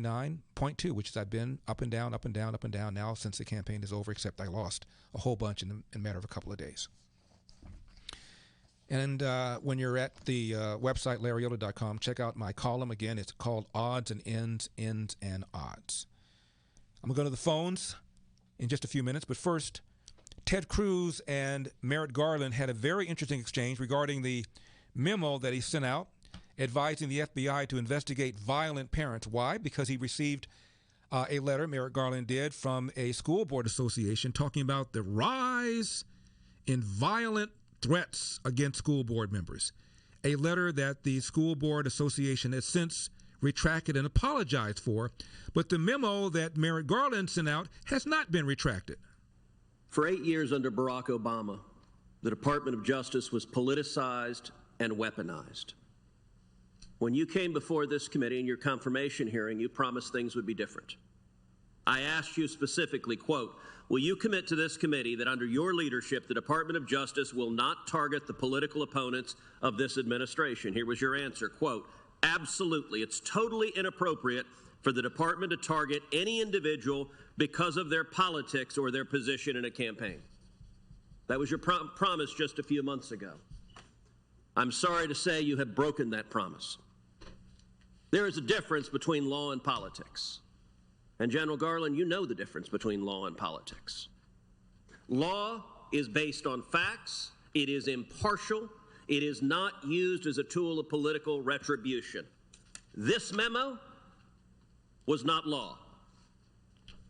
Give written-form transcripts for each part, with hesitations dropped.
9.2, which is I've been up and down, up and down, up and down now since the campaign is over, except I lost a whole bunch in a matter of a couple of days. And when you're at the website, LarryElder.com, check out my column. Again, it's called Odds and Ends, Ends and Odds. I'm going to go to the phones in just a few minutes, but first, Ted Cruz and Merrick Garland had a very interesting exchange regarding the memo that he sent out advising the FBI to investigate violent parents. Why? Because he received a letter, Merrick Garland did, from a school board association talking about the rise in violent threats against school board members. A letter that the school board association has since retracted and apologized for, but the memo that Merrick Garland sent out has not been retracted. For 8 years under Barack Obama, the Department of Justice was politicized and weaponized. When you came before this committee in your confirmation hearing, you promised things would be different. I asked you specifically, quote, will you commit to this committee that under your leadership, the Department of Justice will not target the political opponents of this administration? Here was your answer, quote, absolutely. It's totally inappropriate for the department to target any individual because of their politics or their position in a campaign. That was your promise just a few months ago. I'm sorry to say you have broken that promise. There is a difference between law and politics. And General Garland, you know the difference between law and politics. Law is based on facts. It is impartial. It is not used as a tool of political retribution. This memo was not law.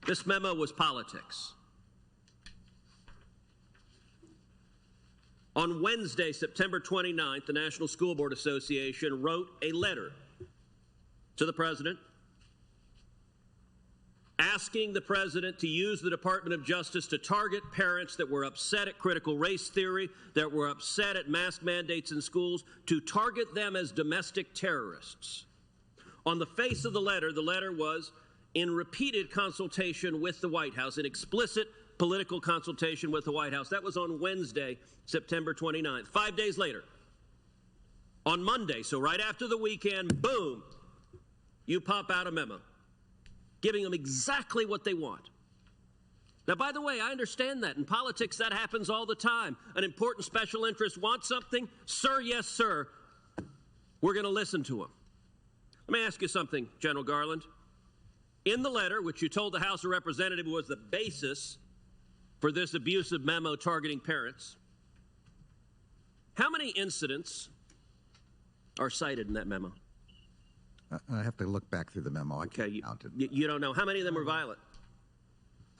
This memo was politics. On Wednesday, September 29th, the National School Board Association wrote a letter to the president asking the president to use the Department of Justice to target parents that were upset at critical race theory, that were upset at mask mandates in schools, to target them as domestic terrorists. On the face of the letter was in repeated consultation with the White House, in explicit political consultation with the White House. That was on Wednesday, September 29th. 5 days later, on Monday, so right after the weekend, boom, you pop out a memo giving them exactly what they want. Now, by the way, I understand that. In politics, that happens all the time. An important special interest wants something. Sir, yes, sir. We're going to listen to them. Let me ask you something, General Garland. In the letter, which you told the House of Representatives was the basis for this abusive memo targeting parents, how many incidents are cited in that memo? I have to look back through the memo. I can't count it. You don't know. How many of them were violent?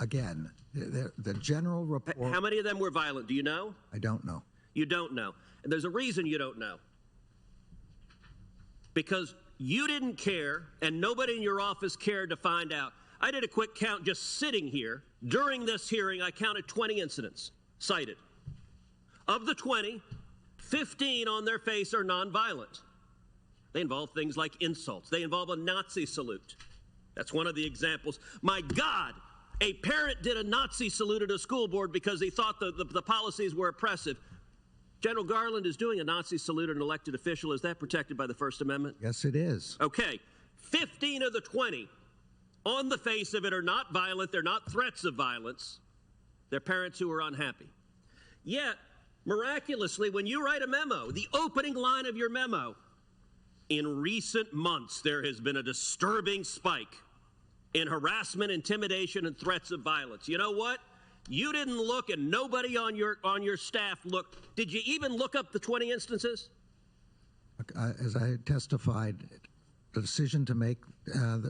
Again, the general report. How many of them were violent? Do you know? I don't know. You don't know. And there's a reason you don't know. Because you didn't care, and nobody in your office cared to find out. I did a quick count just sitting here. During this hearing, I counted 20 incidents cited. Of the 20, 15 on their face are nonviolent. They involve things like insults. They involve a Nazi salute. That's one of the examples. My God, a parent did a Nazi salute at a school board because he thought the policies were oppressive. General Garland is doing a Nazi salute at an elected official. Is that protected by the First Amendment? Yes, it is. Okay. 15 of the 20 on the face of it are not violent. They're not threats of violence. They're parents who are unhappy. Yet, miraculously, when you write a memo, the opening line of your memo, in recent months, there has been a disturbing spike in harassment, intimidation, and threats of violence. You know what? You didn't look, and nobody on your staff looked. Did you even look up the 20 instances? As I testified, the decision to make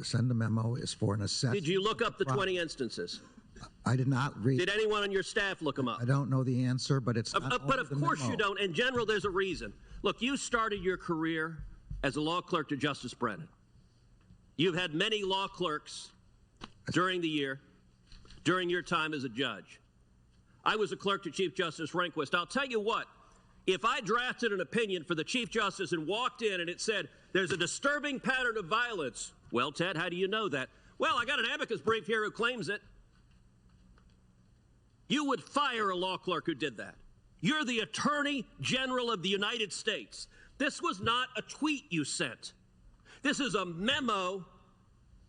send a memo is for an assessment. Did you look up the 20 instances? I did not read. Did anyone on your staff look them up? I don't know the answer, but it's not but of course you don't. In general, there's a reason. Look, you started your career as a law clerk to Justice Brennan. You've had many law clerks during the year, during your time as a judge. I was a clerk to Chief Justice Rehnquist. I'll tell you what, if I drafted an opinion for the Chief Justice and walked in and it said, there's a disturbing pattern of violence, well, Ted, how do you know that? Well, I got an amicus brief here who claims it. You would fire a law clerk who did that. You're the Attorney General of the United States. This was not a tweet you sent. This is a memo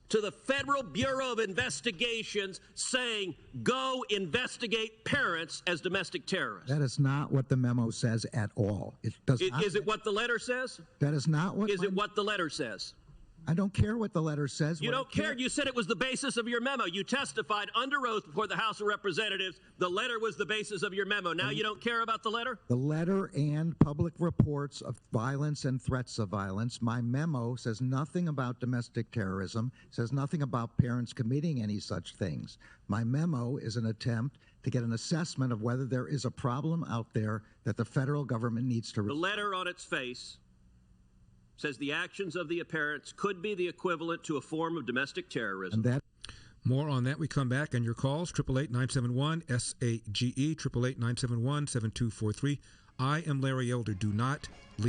to the Federal Bureau of Investigations saying, go investigate parents as domestic terrorists. That is not what the memo says at all. It does not. Is it what the letter says? That is not what. Is it what the letter says? I don't care what the letter says. You don't care. You said it was the basis of your memo. You testified under oath before the House of Representatives. The letter was the basis of your memo. Now you don't care about the letter? The letter and public reports of violence and threats of violence. My memo says nothing about domestic terrorism, says nothing about parents committing any such things. My memo is an attempt to get an assessment of whether there is a problem out there that the federal government needs to resolve. The letter on its face says the actions of the parents could be the equivalent to a form of domestic terrorism. And that More on that. We come back on your calls, 888-971-SAGE, 888-971-7243. I am Larry Elder. Do not leave.